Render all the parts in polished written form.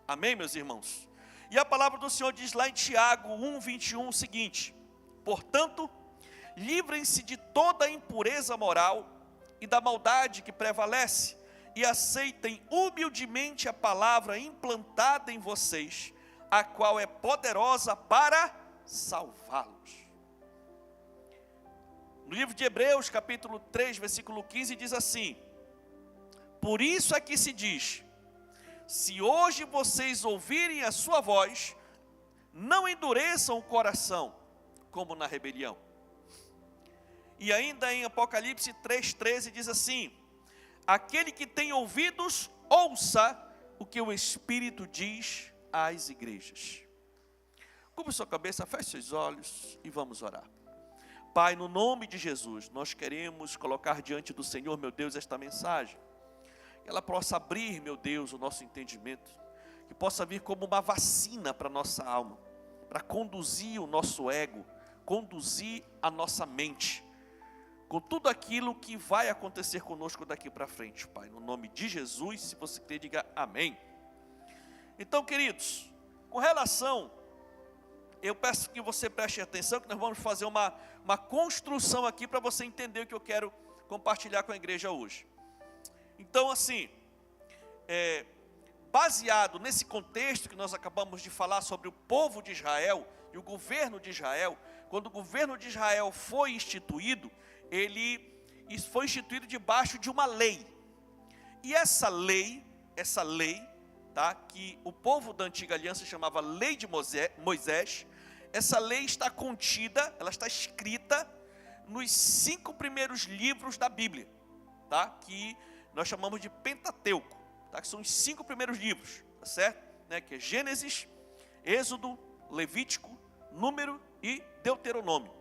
Amém, meus irmãos? E a palavra do Senhor diz lá em Tiago 1:21 o seguinte: portanto, livrem-se de toda a impureza moral e da maldade que prevalece, e aceitem humildemente a palavra implantada em vocês, a qual é poderosa para salvá-los. No livro de Hebreus, capítulo 3, versículo 15, diz assim: por isso é que se diz, se hoje vocês ouvirem a sua voz, não endureçam o coração, como na rebelião. E ainda em Apocalipse 3:13 diz assim: aquele que tem ouvidos, ouça o que o Espírito diz às igrejas. Cubra sua cabeça, feche seus olhos e vamos orar. Pai, no nome de Jesus, nós queremos colocar diante do Senhor, meu Deus, esta mensagem. Que ela possa abrir, meu Deus, o nosso entendimento. Que possa vir como uma vacina para a nossa alma. Para conduzir o nosso ego, conduzir a nossa mente. Com tudo aquilo que vai acontecer conosco daqui para frente, Pai. No nome de Jesus, se você crer, diga amém. Então, queridos, com relação... eu peço que você preste atenção, que nós vamos fazer uma construção aqui para você entender o que eu quero compartilhar com a igreja hoje. Então, assim, baseado nesse contexto que nós acabamos de falar sobre o povo de Israel e o governo de Israel, quando o governo de Israel foi instituído, ele foi instituído debaixo de uma lei. E essa lei, tá, que o povo da antiga aliança chamava Lei de Moisés, essa lei está contida, ela está escrita nos 5 primeiros livros da Bíblia, tá? Que nós chamamos de Pentateuco, tá? Que são os 5 primeiros livros, tá certo? Né? Que é Gênesis, Êxodo, Levítico, Número e Deuteronômio.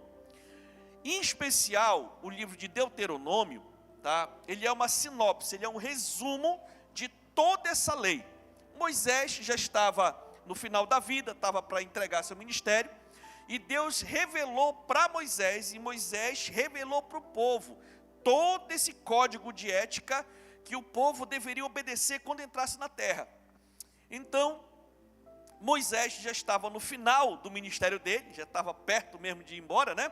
Em especial, o livro de Deuteronômio, tá? Ele é uma sinopse, ele é um resumo de toda essa lei. Moisés já estava no final da vida, estava para entregar seu ministério, e Deus revelou para Moisés, e Moisés revelou para o povo, todo esse código de ética que o povo deveria obedecer quando entrasse na terra. Então, Moisés já estava no final do ministério dele, já estava perto mesmo de ir embora, né?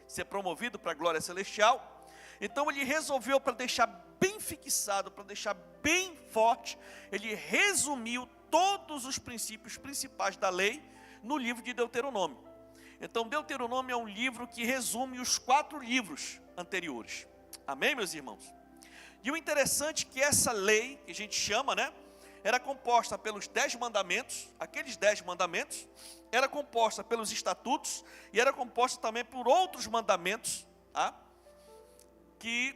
Ser promovido para a glória celestial. Então ele resolveu, para deixar bem fixado, para deixar bem forte, ele resumiu todos os princípios principais da lei no livro de Deuteronômio. Então Deuteronômio é um livro que resume os 4 livros anteriores. Amém, meus irmãos? E o interessante é que essa lei, que a gente chama, né, era composta pelos 10 mandamentos, aqueles 10 mandamentos, era composta pelos estatutos, e era composta também por outros mandamentos, tá? Que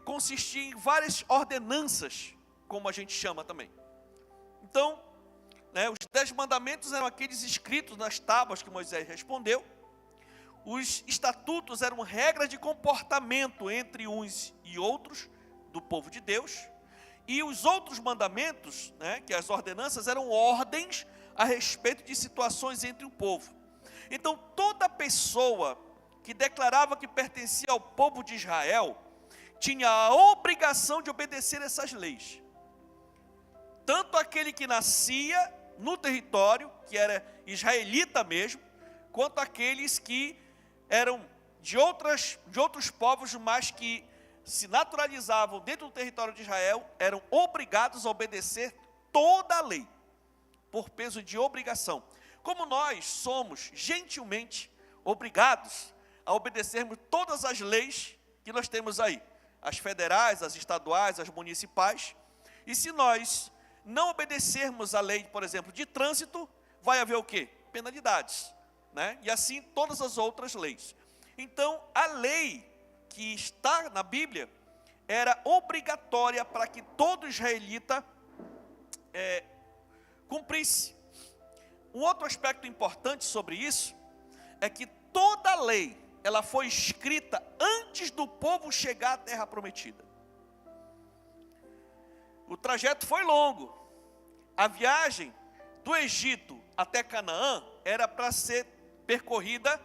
consistia em várias ordenanças, como a gente chama também. Então, né, os 10 mandamentos eram aqueles escritos nas tábuas que Moisés respondeu. Os estatutos eram regras de comportamento entre uns e outros do povo de Deus. E os outros mandamentos, né, que as ordenanças, eram ordens a respeito de situações entre o povo. Então, toda pessoa que declarava que pertencia ao povo de Israel tinha a obrigação de obedecer essas leis. Tanto aquele que nascia no território, que era israelita mesmo, quanto aqueles que eram de outros povos, mas que se naturalizavam dentro do território de Israel, eram obrigados a obedecer toda a lei, por peso de obrigação. Como nós somos gentilmente obrigados a obedecermos todas as leis que nós temos aí, as federais, as estaduais, as municipais, e se nós não obedecermos a lei, por exemplo, de trânsito, vai haver o quê? Penalidades, né? E assim todas as outras leis. Então, a lei que está na Bíblia era obrigatória para que todo israelita cumprisse. Um outro aspecto importante sobre isso é que toda a lei, ela foi escrita antes do povo chegar à terra prometida. O trajeto foi longo. A viagem do Egito até Canaã era para ser percorrida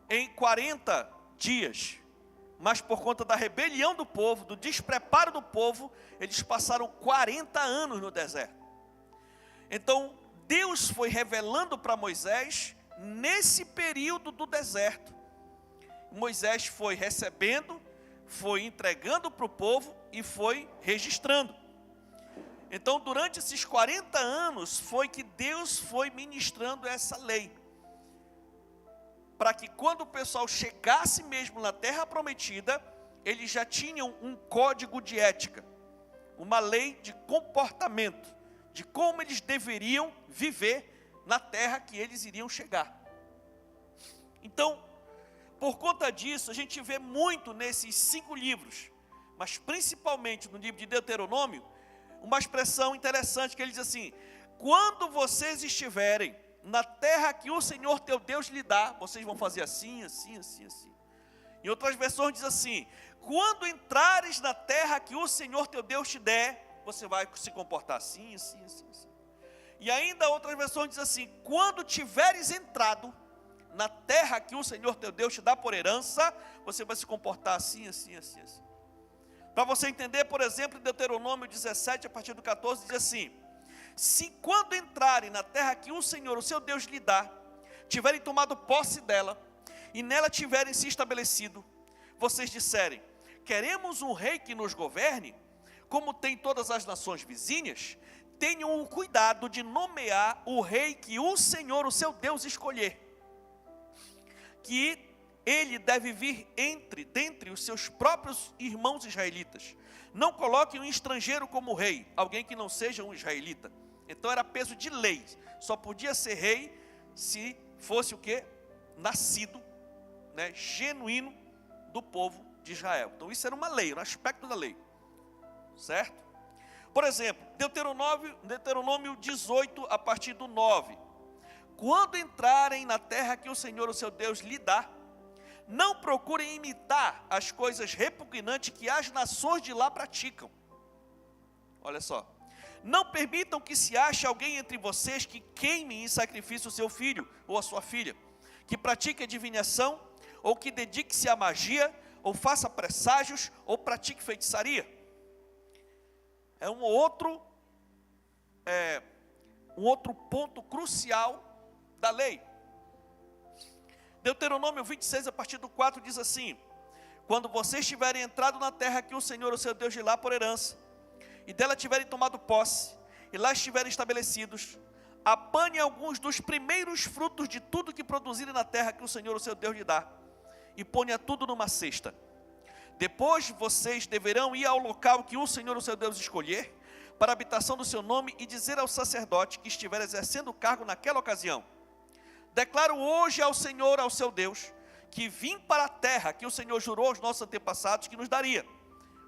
em 40 dias. Mas por conta da rebelião do povo, do despreparo do povo, eles passaram 40 anos no deserto. Então, Deus foi revelando para Moisés nesse período do deserto. Moisés foi recebendo, foi entregando para o povo e foi registrando. Então, durante esses 40 anos, foi que Deus foi ministrando essa lei. Para que quando o pessoal chegasse mesmo na terra prometida, eles já tinham um código de ética, uma lei de comportamento, de como eles deveriam viver na terra que eles iriam chegar. Então, por conta disso, a gente vê muito nesses 5 livros, mas principalmente no livro de Deuteronômio, uma expressão interessante que ele diz assim: quando vocês estiverem na terra que o Senhor teu Deus lhe dá, vocês vão fazer assim, assim, assim, assim. Em outras versões diz assim: quando entrares na terra que o Senhor teu Deus te der, você vai se comportar assim, assim, assim, assim. E ainda outras versões diz assim: quando tiveres entrado na terra que o Senhor teu Deus te dá por herança, você vai se comportar assim, assim, assim, assim. Para você entender, por exemplo, em Deuteronômio 17, a partir do 14, diz assim: se quando entrarem na terra que o Senhor, o seu Deus, lhe dá, tiverem tomado posse dela, e nela tiverem se estabelecido, vocês disserem: queremos um rei que nos governe, como tem todas as nações vizinhas, tenham o cuidado de nomear o rei que o Senhor, o seu Deus, escolher, que ele deve vir dentre os seus próprios irmãos israelitas. Não coloquem um estrangeiro como rei, alguém que não seja um israelita. Então era peso de lei, só podia ser rei se fosse o quê? Nascido, né, genuíno do povo de Israel. Então isso era uma lei, um aspecto da lei, certo? Por exemplo, Deuteronômio 18, a partir do 9. Quando entrarem na terra que o Senhor, o seu Deus, lhe dá, não procurem imitar as coisas repugnantes que as nações de lá praticam. Olha só. Não permitam que se ache alguém entre vocês que queime em sacrifício o seu filho ou a sua filha, que pratique adivinhação, ou que dedique-se à magia, ou faça presságios, ou pratique feitiçaria. É um outro ponto crucial da lei. Deuteronômio 26, a partir do 4, diz assim: quando vocês tiverem entrado na terra que o Senhor, o seu Deus, lhe dá por herança, e dela tiverem tomado posse, e lá estiverem estabelecidos, apanhem alguns dos primeiros frutos de tudo que produzirem na terra que o Senhor, o seu Deus, lhe dá, e ponha tudo numa cesta. Depois vocês deverão ir ao local que o Senhor, o seu Deus, escolher, para a habitação do seu nome, e dizer ao sacerdote que estiver exercendo o cargo naquela ocasião: declaro hoje ao Senhor, ao seu Deus, que vim para a terra que o Senhor jurou aos nossos antepassados que nos daria.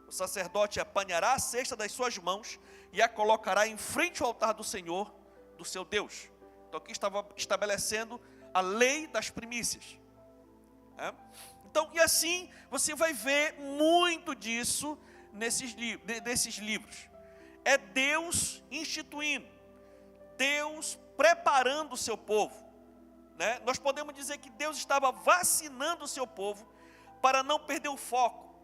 O sacerdote apanhará a cesta das suas mãos e a colocará em frente ao altar do Senhor, do seu Deus. Então aqui estava estabelecendo a lei das primícias. Então, e assim, você vai ver muito disso nesses livros. É Deus instituindo, Deus preparando o seu povo. Né? Nós podemos dizer que Deus estava vacinando o seu povo para não perder o foco,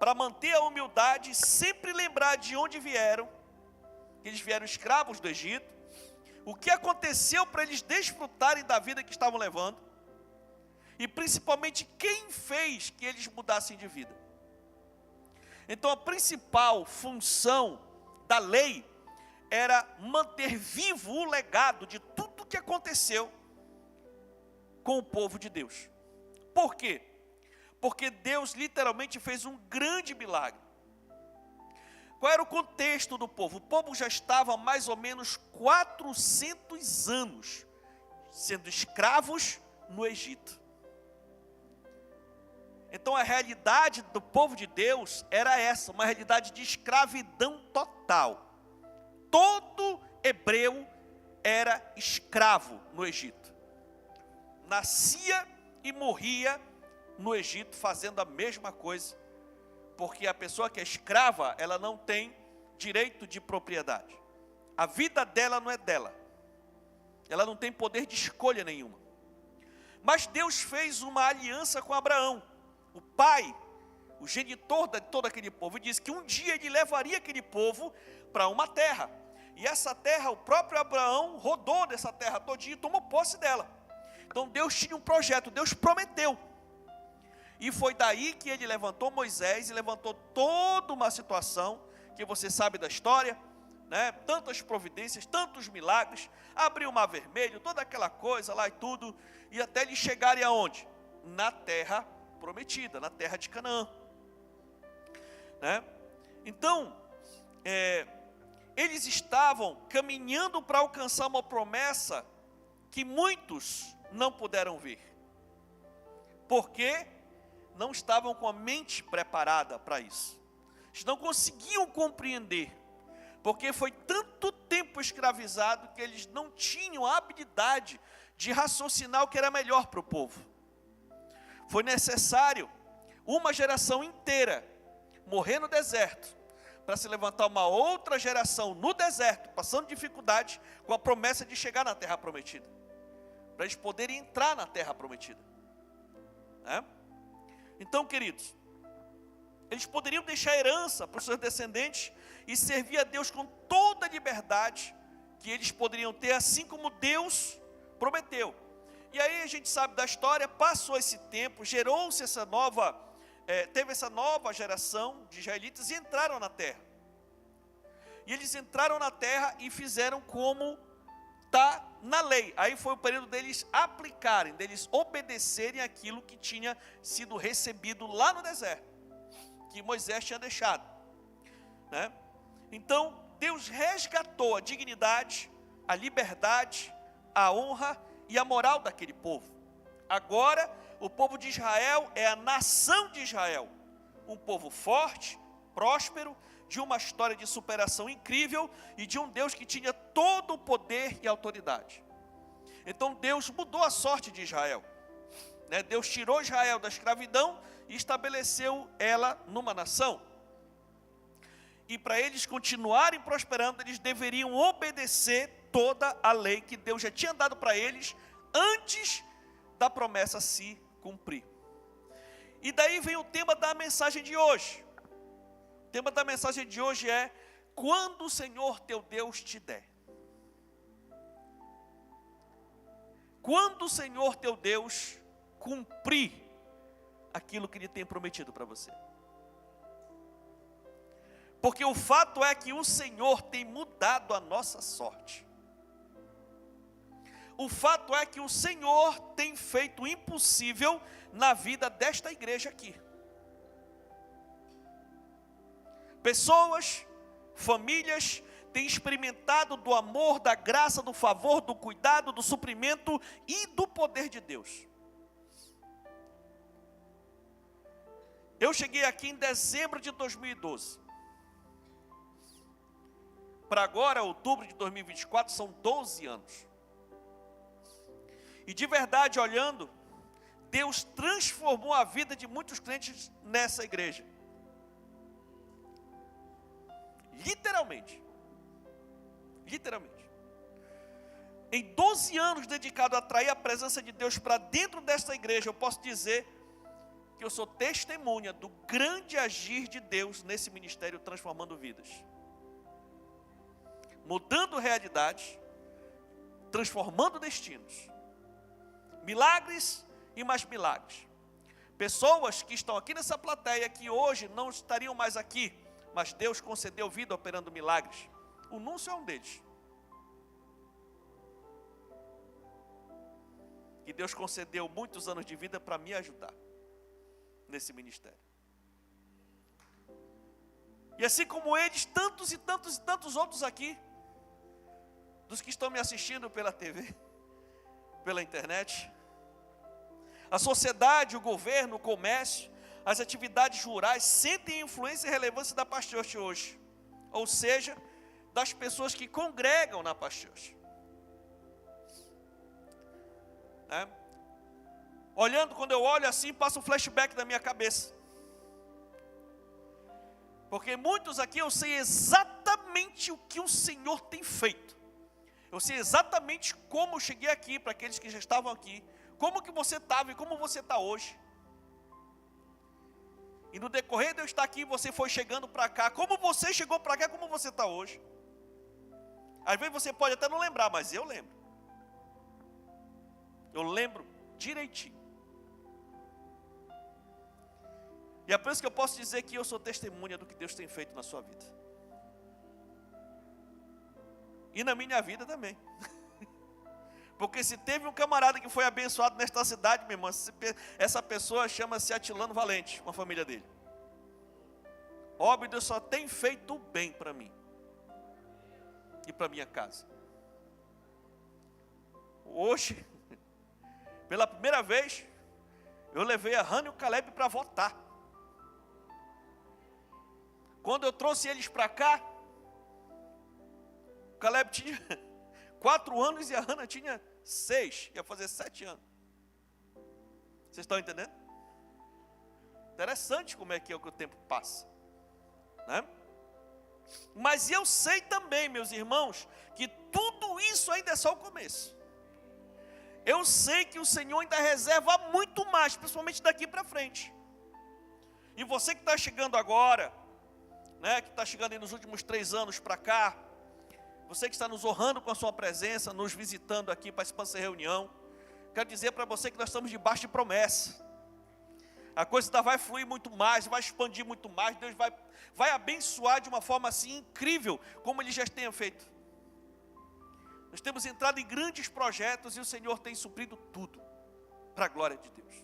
para manter a humildade, sempre lembrar de onde vieram. Eles vieram escravos do Egito, o que aconteceu para eles desfrutarem da vida que estavam levando, e principalmente quem fez que eles mudassem de vida. Então a principal função da lei era manter vivo o legado de tudo que aconteceu com o povo de Deus. Por quê? Porque Deus literalmente fez um grande milagre. Qual era o contexto do povo? O povo já estava há mais ou menos 400 anos sendo escravos no Egito. Então a realidade do povo de Deus era essa, uma realidade de escravidão total. Todo hebreu era escravo no Egito. Nascia e morria no Egito fazendo a mesma coisa, porque a pessoa que é escrava, ela não tem direito de propriedade. A vida dela não é dela. Ela não tem poder de escolha nenhuma. Mas Deus fez uma aliança com Abraão, o pai, o genitor de todo aquele povo, e disse que um dia ele levaria aquele povo para uma terra, E essa terra, o próprio Abraão rodou dessa terra todinha e tomou posse dela. Então Deus tinha um projeto, Deus prometeu. E foi daí que ele levantou Moisés e levantou toda uma situação, que você sabe da história, né? Tantas providências, tantos milagres, abriu o mar vermelho, toda aquela coisa lá e tudo, e até eles chegarem aonde? Na terra prometida, na terra de Canaã, né? Então, eles estavam caminhando para alcançar uma promessa que muitos não puderam ver, porque não estavam com a mente preparada para isso. Eles não conseguiam compreender, porque foi tanto tempo escravizado que eles não tinham a habilidade de raciocinar o que era melhor para o povo. Foi necessário uma geração inteira morrer no deserto, para se levantar uma outra geração no deserto, passando dificuldade, com a promessa de chegar na terra prometida, para eles poderem entrar na terra prometida, né? Então, queridos, eles poderiam deixar herança para os seus descendentes e servir a Deus com toda a liberdade que eles poderiam ter, assim como Deus prometeu. E aí a gente sabe da história, passou esse tempo, gerou-se essa nova, teve essa nova geração de israelitas e entraram na terra. E eles entraram na terra e fizeram como está na lei. Aí foi o período deles aplicarem, deles obedecerem aquilo que tinha sido recebido lá no deserto, que Moisés tinha deixado, né? Então Deus resgatou a dignidade, a liberdade, a honra e a moral daquele povo. Agora o povo de Israel é a nação de Israel, um povo forte, próspero, de uma história de superação incrível e de um Deus que tinha todo o poder e autoridade. Então Deus mudou a sorte de Israel, né? Deus tirou Israel da escravidão e estabeleceu ela numa nação. E para eles continuarem prosperando, eles deveriam obedecer toda a lei que Deus já tinha dado para eles antes da promessa se cumprir. E daí vem o tema da mensagem de hoje. O tema da mensagem de hoje é: quando o Senhor teu Deus te der. Quando o Senhor teu Deus cumprir aquilo que Ele tem prometido para você. Porque o fato é que o Senhor tem mudado a nossa sorte. O fato é que o Senhor tem feito o impossível na vida desta igreja aqui. Pessoas, famílias têm experimentado do amor, da graça, do favor, do cuidado, do suprimento e do poder de Deus. Eu cheguei aqui em dezembro de 2012. Para agora, outubro de 2024, são 12 anos. E de verdade, olhando, Deus transformou a vida de muitos crentes nessa igreja. Literalmente. Literalmente. Em 12 anos dedicado a atrair a presença de Deus para dentro desta igreja, eu posso dizer que eu sou testemunha do grande agir de Deus nesse ministério, transformando vidas. Mudando realidades, transformando destinos. Milagres e mais milagres. Pessoas que estão aqui nessa plateia, que hoje não estariam mais aqui, mas Deus concedeu vida operando milagres. O Núncio é um deles. E Deus concedeu muitos anos de vida para me ajudar nesse ministério. E assim como eles, tantos e tantos e tantos outros aqui, dos que estão me assistindo pela TV, pela internet, a sociedade, o governo, o comércio, as atividades rurais sentem a influência e relevância da Paz Church hoje, ou seja, das pessoas que congregam na Paz Church. Olhando, quando eu olho assim, passa um flashback na minha cabeça, porque muitos aqui eu sei exatamente o que o Senhor tem feito. Eu sei exatamente como eu cheguei aqui, para aqueles que já estavam aqui, como que você estava e como você está hoje. E no decorrer de eu estar aqui, você foi chegando para cá, como você chegou para cá, como você está hoje. Às vezes você pode até não lembrar, mas eu lembro. Eu lembro direitinho. E é por isso que eu posso dizer que eu sou testemunha do que Deus tem feito na sua vida. E na minha vida também. Porque se teve um camarada que foi abençoado nesta cidade, meu irmão, essa pessoa chama-se Atilano Valente, com a família dele. Óbvio, Deus só tem feito bem para mim. E para minha casa. Hoje, pela primeira vez, eu levei a Hannah e o Caleb para votar. Quando eu trouxe eles para cá, o Caleb tinha 4 anos e a Hannah tinha 6, ia fazer 7 anos. Vocês estão entendendo? Interessante como é que o tempo passa, né? Mas eu sei também, meus irmãos, que tudo isso ainda é só o começo. Eu sei que o Senhor ainda reserva muito mais, principalmente daqui para frente. E você que está chegando agora, né, que está chegando aí nos últimos 3 anos para cá, você que está nos honrando com a sua presença, nos visitando aqui, participando dessa reunião, quero dizer para você que nós estamos debaixo de promessa. A coisa ainda vai fluir muito mais, vai expandir muito mais, Deus vai abençoar de uma forma assim incrível, como Ele já tenha feito. Nós temos entrado em grandes projetos e o Senhor tem suprido tudo, para a glória de Deus.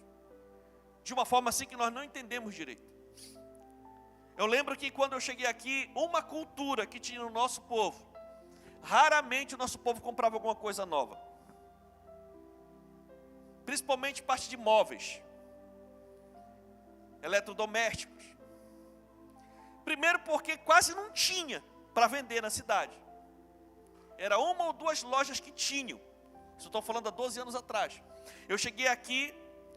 De uma forma assim que nós não entendemos direito. Eu lembro que quando eu cheguei aqui, uma cultura que tinha no nosso povo, raramente o nosso povo comprava alguma coisa nova. Principalmente parte de móveis, eletrodomésticos. Primeiro porque quase não tinha para vender na cidade. Era 1 ou 2 lojas que tinham. Isso eu estou falando há 12 anos atrás. Eu cheguei aqui,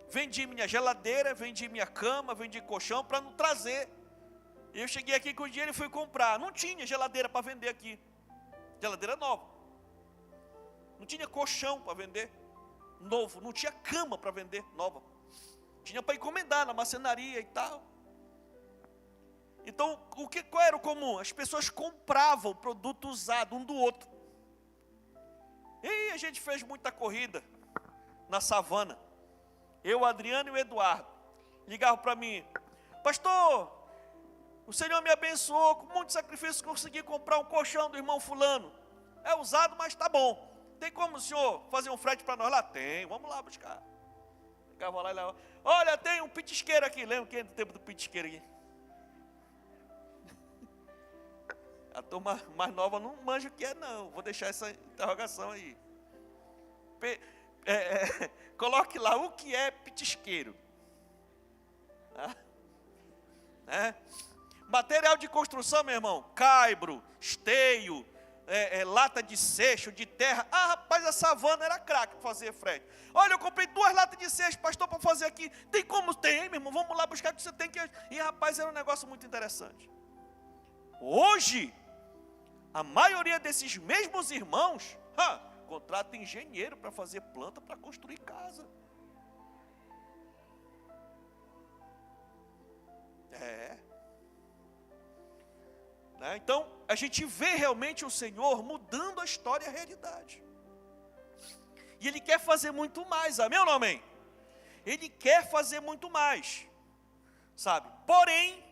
vendi minha geladeira, vendi minha cama, vendi colchão para não trazer. Eu cheguei aqui com o dinheiro e fui comprar. Não tinha geladeira para vender aqui. Geladeira nova. Não tinha colchão para vender novo. Não tinha cama para vender nova. Tinha para encomendar na marcenaria e tal. Então, qual era o comum? As pessoas compravam produto usado um do outro. E a gente fez muita corrida na savana. Eu, o Adriano e o Eduardo. Ligavam para mim: pastor, o Senhor me abençoou, com muito sacrifício consegui comprar um colchão do irmão fulano. É usado, mas está bom. Tem como o senhor fazer um frete para nós lá? Tem, vamos lá buscar. Ficava lá e lá. Olha, tem um pitisqueiro aqui. Lembra que é do tempo do pitisqueiro aqui? A turma mais nova não manja o que é, não. Vou deixar essa interrogação aí. Coloque lá o que é pitisqueiro. Material de construção, meu irmão: caibro, esteio, lata de seixo, de terra. Ah, rapaz, a savana era craque para fazer frete. Olha, eu comprei 2 latas de seixo, pastor, para fazer aqui. Tem como? Tem, meu irmão, vamos lá buscar que você tem que... E rapaz, era um negócio muito interessante. Hoje, a maioria desses mesmos irmãos contrata engenheiro para fazer planta, para construir casa. Então, a gente vê realmente o Senhor mudando a história e a realidade. E Ele quer fazer muito mais, amém ou não amém? Ele quer fazer muito mais, sabe? Porém,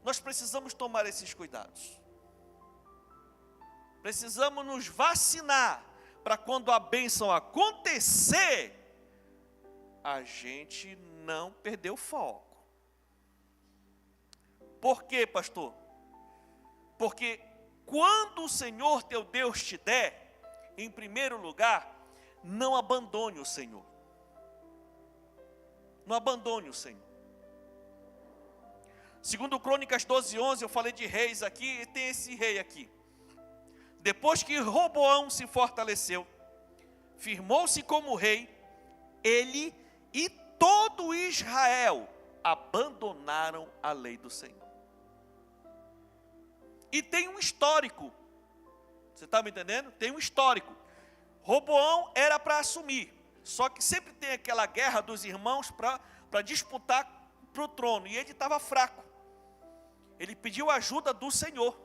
nós precisamos tomar esses cuidados. Precisamos nos vacinar, para quando a bênção acontecer, a gente não perder o foco. Por quê, pastor? Porque quando o Senhor teu Deus te der, em primeiro lugar, não abandone o Senhor. Não abandone o Senhor. Segundo Crônicas 12:11, eu falei de reis aqui, e tem esse rei aqui. Depois que Roboão se fortaleceu, firmou-se como rei, ele e todo Israel abandonaram a lei do Senhor. E tem um histórico. Você está me entendendo? Tem um histórico. Roboão era para assumir. Só que sempre tem aquela guerra dos irmãos para disputar para o trono. E ele estava fraco. Ele pediu ajuda do Senhor.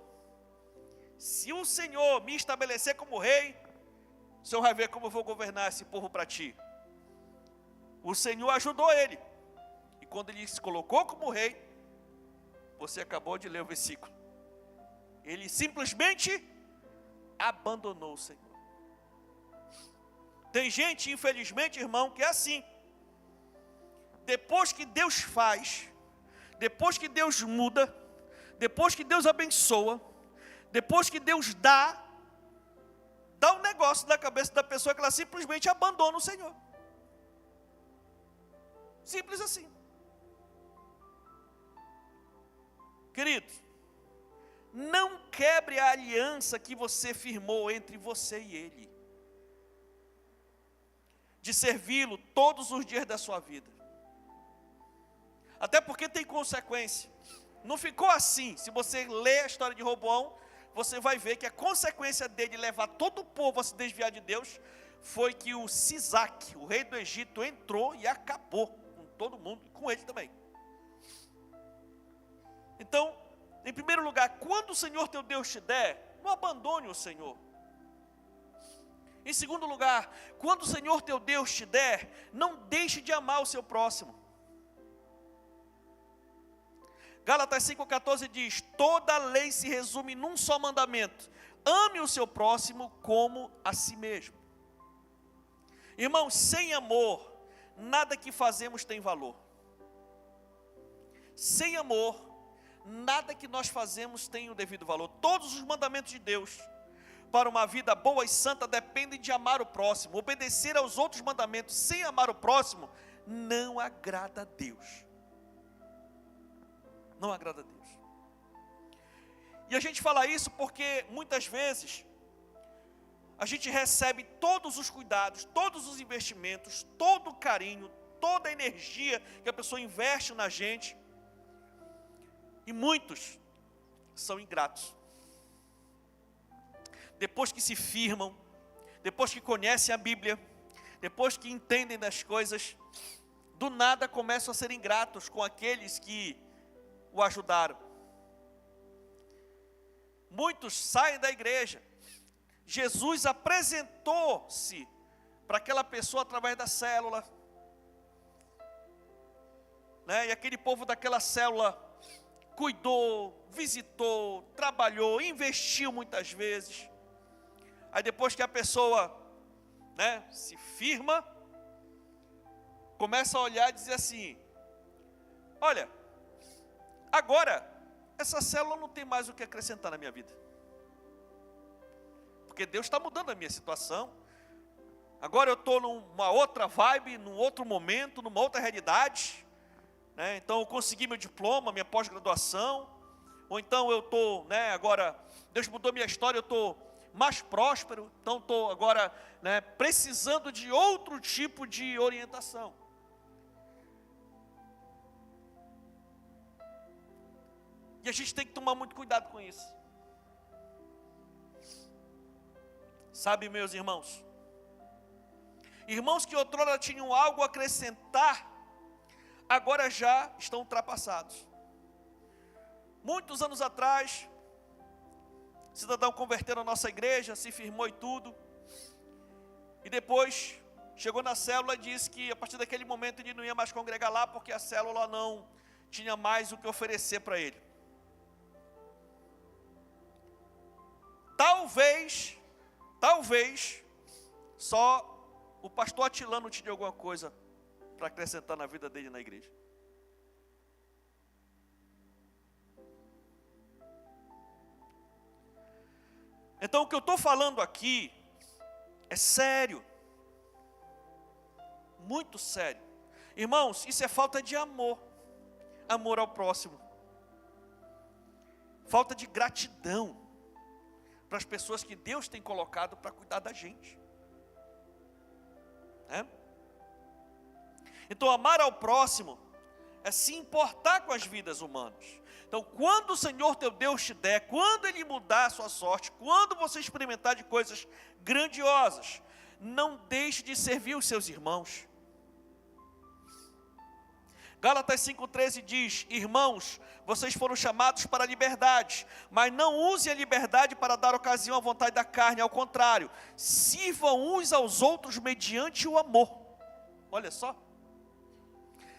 Se o Senhor me estabelecer como rei, o Senhor vai ver como eu vou governar esse povo para ti. O Senhor ajudou ele. E quando ele se colocou como rei, você acabou de ler o versículo. Ele simplesmente abandonou o Senhor. Tem gente, infelizmente, irmão, que é assim. Depois que Deus faz, depois que Deus muda, depois que Deus abençoa, depois que Deus dá um negócio na cabeça da pessoa que ela simplesmente abandona o Senhor. Simples assim. Querido, não quebre a aliança que você firmou entre você e Ele, de servi-lo todos os dias da sua vida. Até porque tem consequência. Não ficou assim. Se você ler a história de Roboão, você vai ver que a consequência dele levar todo o povo a se desviar de Deus foi que o Sisaque, o rei do Egito, entrou e acabou com todo mundo, e com ele também. Então, em primeiro lugar, quando o Senhor teu Deus te der, não abandone o Senhor. Em segundo lugar, quando o Senhor teu Deus te der, não deixe de amar o seu próximo. Gálatas 5,14 diz: toda lei se resume num só mandamento: ame o seu próximo como a si mesmo. Irmãos, sem amor, nada que fazemos tem valor. Sem amor, nada que nós fazemos tem o devido valor. Todos os mandamentos de Deus para uma vida boa e santa dependem de amar o próximo. Obedecer aos outros mandamentos sem amar o próximo não agrada a Deus. Não agrada a Deus. E a gente fala isso porque muitas vezes a gente recebe todos os cuidados, todos os investimentos, todo o carinho, toda a energia que a pessoa investe na gente, e muitos são ingratos. Depois que se firmam, depois que conhecem a Bíblia, depois que entendem das coisas, do nada começam a ser ingratos com aqueles que o ajudaram. Muitos saem da igreja. Jesus apresentou-se para aquela pessoa através da célula, né? E aquele povo daquela célula cuidou, visitou, trabalhou, investiu muitas vezes. Aí depois que a pessoa, né, se firma, começa a olhar e dizer assim: olha, agora essa célula não tem mais o que acrescentar na minha vida, porque Deus está mudando a minha situação. Agora eu estou numa outra vibe, num outro momento, numa outra realidade, né? Então eu consegui meu diploma, minha pós-graduação, ou então eu estou, né, agora Deus mudou minha história, eu estou mais próspero, então estou agora, né, precisando de outro tipo de orientação. E a gente tem que tomar muito cuidado com isso. Sabe, meus irmãos? Irmãos que outrora tinham algo a acrescentar, agora já estão ultrapassados. Muitos anos atrás, cidadão converteu na nossa igreja, se firmou e tudo. E depois chegou na célula e disse que a partir daquele momento ele não ia mais congregar lá, porque a célula não tinha mais o que oferecer para ele. Talvez, só o pastor Atilano te deu alguma coisa para acrescentar na vida dele na igreja. Então o que eu estou falando aqui é sério, muito sério. Irmãos, isso é falta de amor, amor ao próximo, falta de gratidão para as pessoas que Deus tem colocado para cuidar da gente, né? Então amar ao próximo é se importar com as vidas humanas. Então quando o Senhor teu Deus te der, quando Ele mudar a sua sorte, quando você experimentar de coisas grandiosas, não deixe de servir os seus irmãos. Gálatas 5,13 diz: irmãos, vocês foram chamados para a liberdade, mas não usem a liberdade para dar ocasião à vontade da carne, ao contrário, sirvam uns aos outros mediante o amor. Olha só,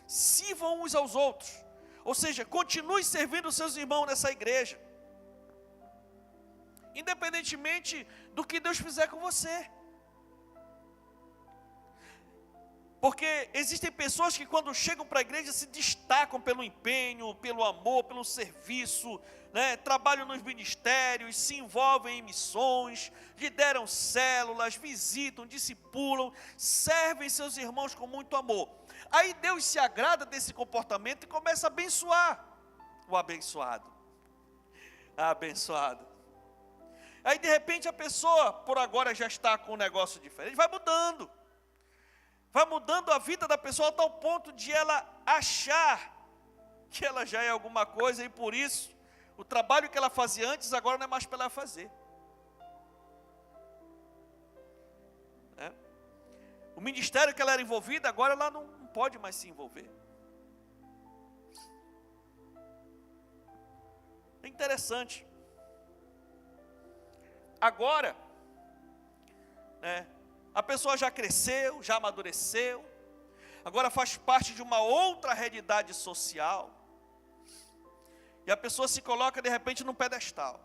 sirvam uns aos outros, ou seja, continue servindo os seus irmãos nessa igreja, independentemente do que Deus fizer com você. Porque existem pessoas que quando chegam para a igreja se destacam pelo empenho, pelo amor, pelo serviço, né? Trabalham nos ministérios, se envolvem em missões, lideram células, visitam, discipulam, servem seus irmãos com muito amor. Aí Deus se agrada desse comportamento e começa a abençoar o abençoado. Abençoado. Aí de repente a pessoa, por agora já está com um negócio diferente, vai mudando a vida da pessoa a tal ponto de ela achar que ela já é alguma coisa e por isso o trabalho que ela fazia antes agora não é mais para ela fazer. O ministério que ela era envolvida agora ela não pode mais se envolver. É interessante. Agora, a pessoa já cresceu, já amadureceu, agora faz parte de uma outra realidade social, e a pessoa se coloca de repente num pedestal.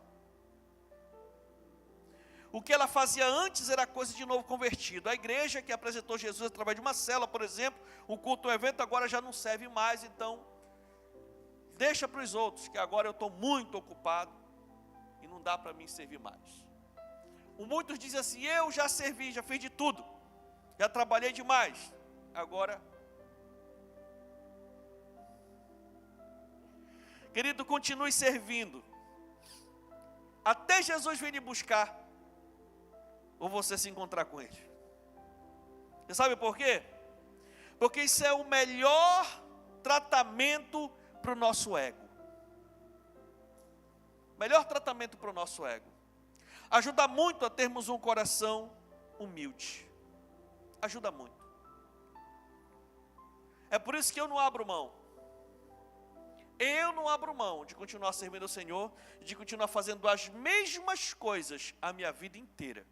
O que ela fazia antes era coisa de novo convertido. A igreja que apresentou Jesus através de uma célula, por exemplo, um culto, um evento, agora já não serve mais, então deixa para os outros, que agora eu estou muito ocupado e não dá para mim servir mais. Muitos dizem assim: eu já servi, já fiz de tudo, já trabalhei demais, agora. Querido, continue servindo, até Jesus vir lhe buscar, ou você se encontrar com Ele. Você sabe por quê? Porque isso é o melhor tratamento para o nosso ego. Melhor tratamento para o nosso ego. Ajuda muito a termos um coração humilde. Ajuda muito. É por isso que eu não abro mão. Eu não abro mão de continuar servindo ao Senhor, de continuar fazendo as mesmas coisas a minha vida inteira.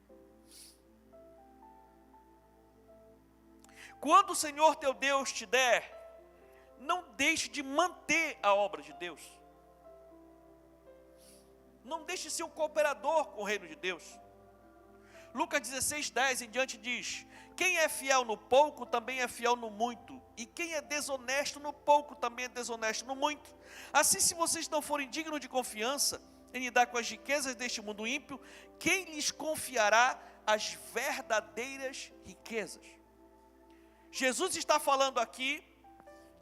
Quando o Senhor teu Deus te der, não deixe de manter a obra de Deus. Não deixe de ser um cooperador com o reino de Deus. Lucas 16:10 em diante diz: quem é fiel no pouco, também é fiel no muito. E quem é desonesto no pouco, também é desonesto no muito. Assim, se vocês não forem dignos de confiança em lidar com as riquezas deste mundo ímpio, quem lhes confiará as verdadeiras riquezas? Jesus está falando aqui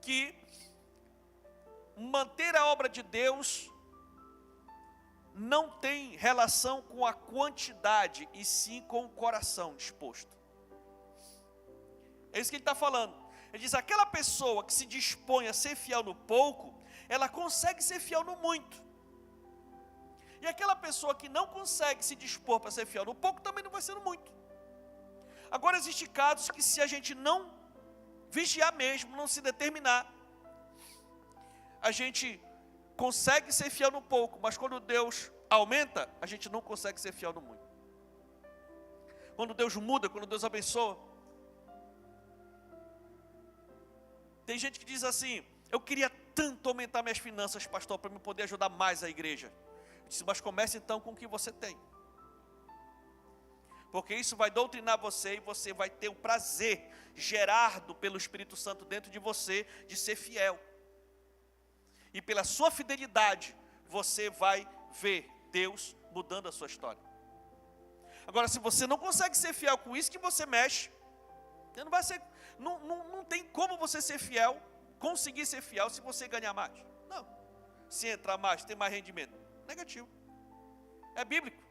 que manter a obra de Deus não tem relação com a quantidade, e sim com o coração disposto. É isso que ele está falando. Ele diz: aquela pessoa que se dispõe a ser fiel no pouco, ela consegue ser fiel no muito. E aquela pessoa que não consegue se dispor para ser fiel no pouco, também não vai ser no muito. Agora, existem casos que, se a gente não vigiar mesmo, não se determinar, a gente consegue ser fiel no pouco, mas quando Deus aumenta, a gente não consegue ser fiel no muito. Quando Deus muda, quando Deus abençoa. Tem gente que diz assim: eu queria tanto aumentar minhas finanças, pastor, para me poder ajudar mais a igreja. Eu disse: mas comece então com o que você tem. Porque isso vai doutrinar você e você vai ter o prazer gerado pelo Espírito Santo dentro de você de ser fiel. E pela sua fidelidade, você vai ver Deus mudando a sua história. Agora, se você não consegue ser fiel com isso que você mexe, você não vai ser, não tem como você ser fiel, conseguir ser fiel se você ganhar mais. Não. Se entrar mais, ter mais rendimento. Negativo. É bíblico.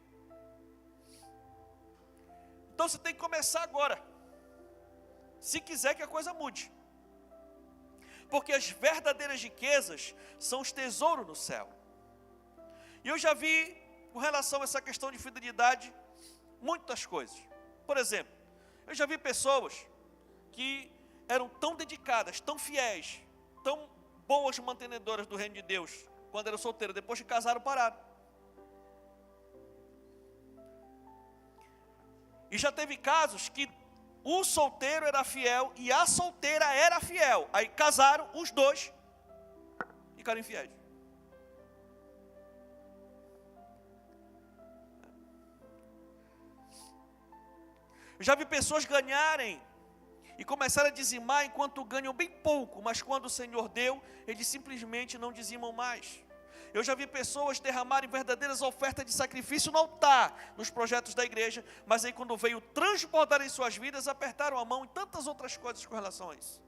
Então você tem que começar agora, se quiser que a coisa mude. Porque as verdadeiras riquezas são os tesouros no céu. E eu já vi, com relação a essa questão de fidelidade, muitas coisas. Por exemplo, eu já vi pessoas que eram tão dedicadas, tão fiéis, tão boas mantenedoras do reino de Deus quando eram solteiras, depois que casaram, pararam. E já teve casos que o solteiro era fiel e a solteira era fiel. Aí casaram, os dois ficaram infiéis. Eu já vi pessoas ganharem e começaram a dizimar enquanto ganham bem pouco, mas quando o Senhor deu, eles simplesmente não dizimam mais. Eu já vi pessoas derramarem verdadeiras ofertas de sacrifício no altar, nos projetos da igreja, mas aí quando veio transbordar em suas vidas, apertaram a mão em tantas outras coisas com relação a isso.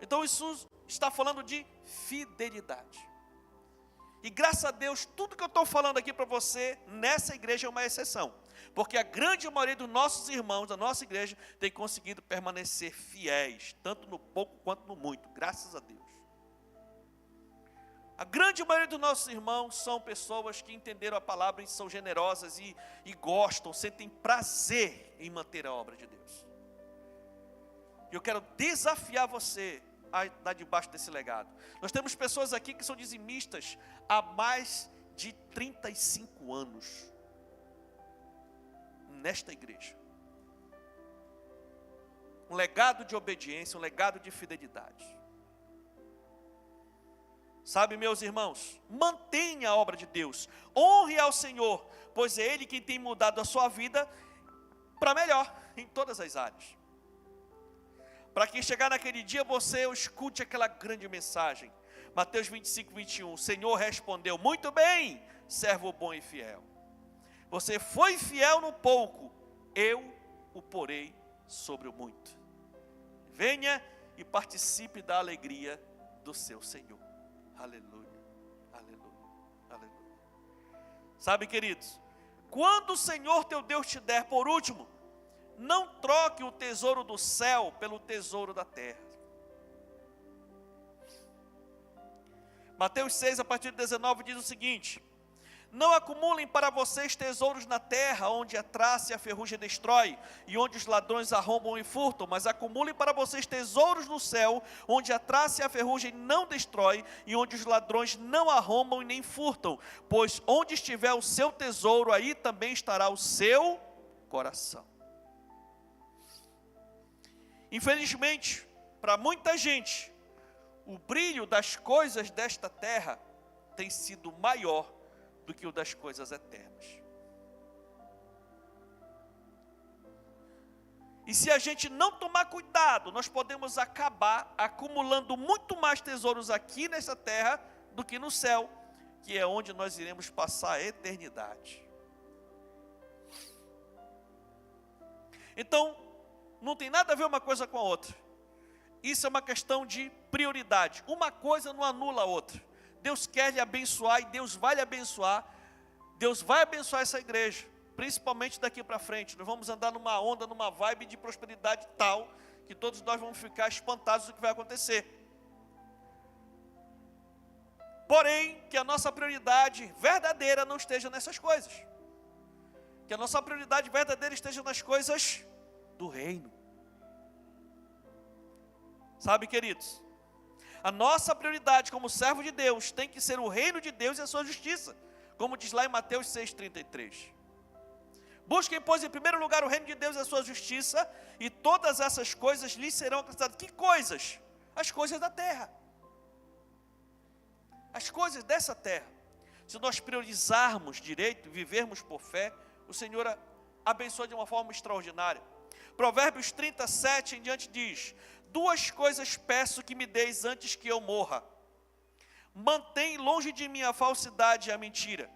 Então isso está falando de fidelidade. E graças a Deus, tudo que eu estou falando aqui para você, nessa igreja é uma exceção. Porque a grande maioria dos nossos irmãos, da nossa igreja, tem conseguido permanecer fiéis, tanto no pouco quanto no muito, graças a Deus. A grande maioria dos nossos irmãos são pessoas que entenderam a palavra e são generosas e gostam, sentem prazer em manter a obra de Deus. E eu quero desafiar você a estar debaixo desse legado. Nós temos pessoas aqui que são dizimistas há mais de 35 anos. Nesta igreja. Um legado de obediência, um legado de fidelidade. Sabe, meus irmãos, mantenha a obra de Deus, honre ao Senhor, pois é Ele quem tem mudado a sua vida para melhor, em todas as áreas. Para que chegar naquele dia você escute aquela grande mensagem, Mateus 25, 21, o Senhor respondeu, muito bem, servo bom e fiel. Você foi fiel no pouco, eu o porei sobre o muito. Venha e participe da alegria do seu Senhor. Aleluia, aleluia, aleluia. Sabe, queridos, quando o Senhor teu Deus te der por último, não troque o tesouro do céu pelo tesouro da terra. Mateus 6, a partir de 19, diz o seguinte: não acumulem para vocês tesouros na terra, onde a traça e a ferrugem destrói, e onde os ladrões arrombam e furtam, mas acumulem para vocês tesouros no céu, onde a traça e a ferrugem não destrói, e onde os ladrões não arrombam e nem furtam, pois onde estiver o seu tesouro, aí também estará o seu coração. Infelizmente, para muita gente, o brilho das coisas desta terra tem sido maior do que o das coisas eternas. E se a gente não tomar cuidado, nós podemos acabar acumulando muito mais tesouros aqui nessa terra do que no céu, que é onde nós iremos passar a eternidade. Então, não tem nada a ver uma coisa com a outra. Isso é uma questão de prioridade. Uma coisa não anula a outra. Deus quer lhe abençoar e Deus vai lhe abençoar. Deus vai abençoar essa igreja, principalmente daqui para frente. Nós vamos andar numa onda, numa vibe de prosperidade tal, que todos nós vamos ficar espantados do que vai acontecer. Porém, que a nossa prioridade verdadeira não esteja nessas coisas. Que a nossa prioridade verdadeira esteja nas coisas do reino. Sabe, queridos? A nossa prioridade como servo de Deus tem que ser o reino de Deus e a sua justiça, como diz lá em Mateus 6,33. Busquem, pois, em primeiro lugar o reino de Deus e a sua justiça, e todas essas coisas lhes serão acrescentadas. Que coisas? As coisas da terra. As coisas dessa terra. Se nós priorizarmos direito, vivermos por fé, o Senhor abençoa de uma forma extraordinária. Provérbios 37 em diante diz: duas coisas peço que me deis antes que eu morra. Mantém longe de mim a falsidade e a mentira.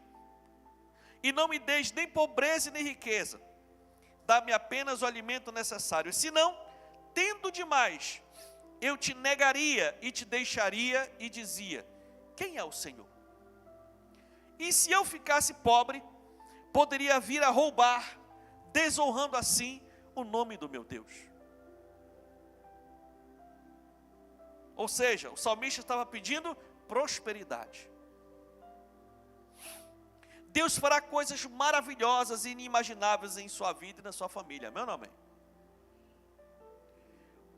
E não me deis nem pobreza nem riqueza. Dá-me apenas o alimento necessário. Senão, tendo demais, eu te negaria e te deixaria e dizia: quem é o Senhor? E se eu ficasse pobre, poderia vir a roubar, desonrando assim o nome do meu Deus. Ou seja, o salmista estava pedindo prosperidade. Deus fará coisas maravilhosas e inimagináveis em sua vida e na sua família. Meu nome.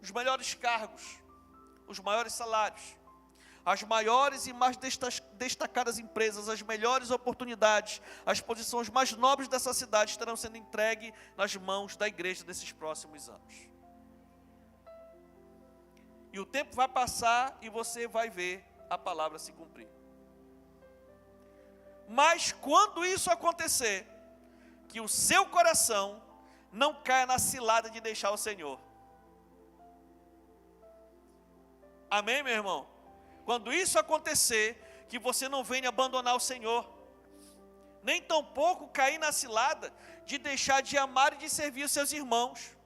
Os melhores cargos, os maiores salários, As maiores e mais destacadas empresas, as melhores oportunidades, as posições mais nobres dessa cidade estarão sendo entregues nas mãos da igreja nesses próximos anos. E o tempo vai passar e você vai ver a palavra se cumprir. Mas quando isso acontecer, que o seu coração não caia na cilada de deixar o Senhor. Amém, meu irmão? Quando isso acontecer, que você não venha abandonar o Senhor, nem tampouco cair na cilada de deixar de amar e de servir os seus irmãos,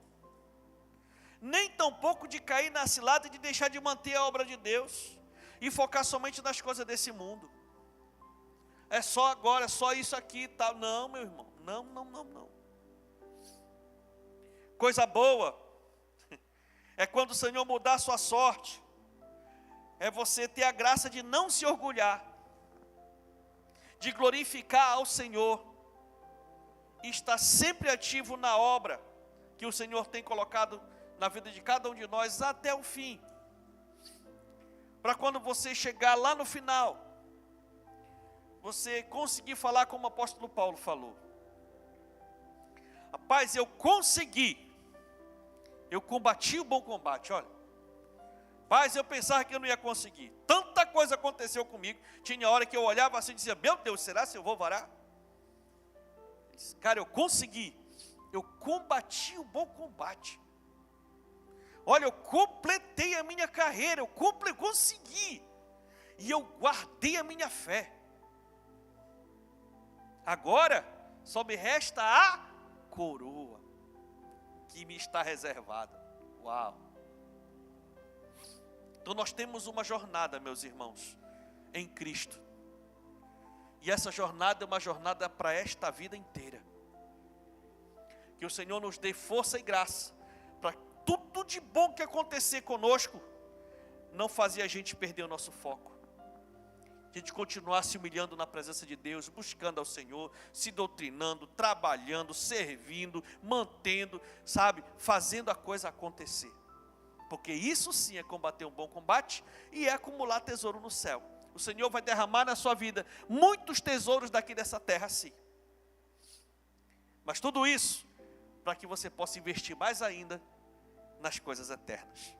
nem tampouco de cair na cilada de deixar de manter a obra de Deus e focar somente nas coisas desse mundo. É só agora, é só isso aqui e tal. Não, meu irmão, não. Coisa boa é quando o Senhor mudar a sua sorte, é você ter a graça de não se orgulhar, de glorificar ao Senhor, e estar sempre ativo na obra que o Senhor tem colocado na vida de cada um de nós até o fim. Para quando você chegar lá no final, você conseguir falar como o apóstolo Paulo falou: rapaz, eu consegui, eu combati o bom combate. Olha, rapaz, eu pensava que eu não ia conseguir, tanta coisa aconteceu comigo. Tinha hora que eu olhava assim e dizia: meu Deus, será que eu vou varar? Eu disse: cara, eu consegui, eu combati o bom combate. Olha, eu completei a minha carreira, eu consegui, e eu guardei a minha fé. Agora, só me resta a coroa, que me está reservada. Uau! Então nós temos uma jornada, meus irmãos, em Cristo. E essa jornada é uma jornada para esta vida inteira. Que o Senhor nos dê força e graça, para tudo de bom que acontecer conosco, não fazer a gente perder o nosso foco. A gente continuar se humilhando na presença de Deus, buscando ao Senhor, se doutrinando, trabalhando, servindo, mantendo, sabe, fazendo a coisa acontecer. Porque isso sim é combater um bom combate e é acumular tesouro no céu. O Senhor vai derramar na sua vida muitos tesouros daqui dessa terra, sim. Mas tudo isso para que você possa investir mais ainda nas coisas eternas.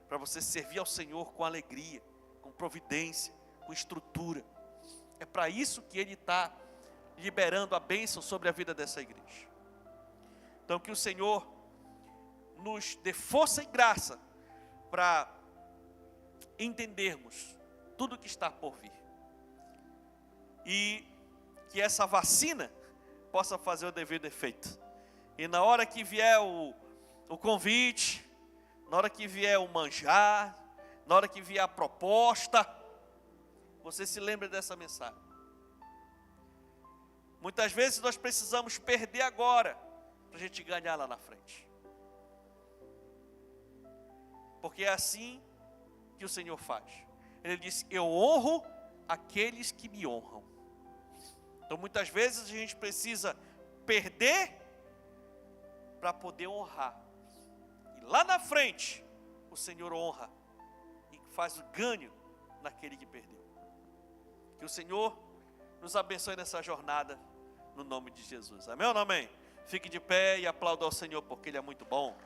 Para você servir ao Senhor com alegria, com providência, com estrutura. É para isso que Ele está liberando a bênção sobre a vida dessa igreja. Então que o Senhor nos dê força e graça para entendermos tudo o que está por vir. E que essa vacina possa fazer o devido efeito. E na hora que vier o convite, na hora que vier o manjar, na hora que vier a proposta, você se lembra dessa mensagem. Muitas vezes nós precisamos perder agora, para a gente ganhar lá na frente. Porque é assim que o Senhor faz. Ele diz: eu honro aqueles que me honram. Então muitas vezes a gente precisa perder para poder honrar. E lá na frente, o Senhor honra e faz o ganho naquele que perdeu. Que o Senhor nos abençoe nessa jornada, no nome de Jesus. Amém ou não amém? Fique de pé e aplauda ao Senhor, porque Ele é muito bom.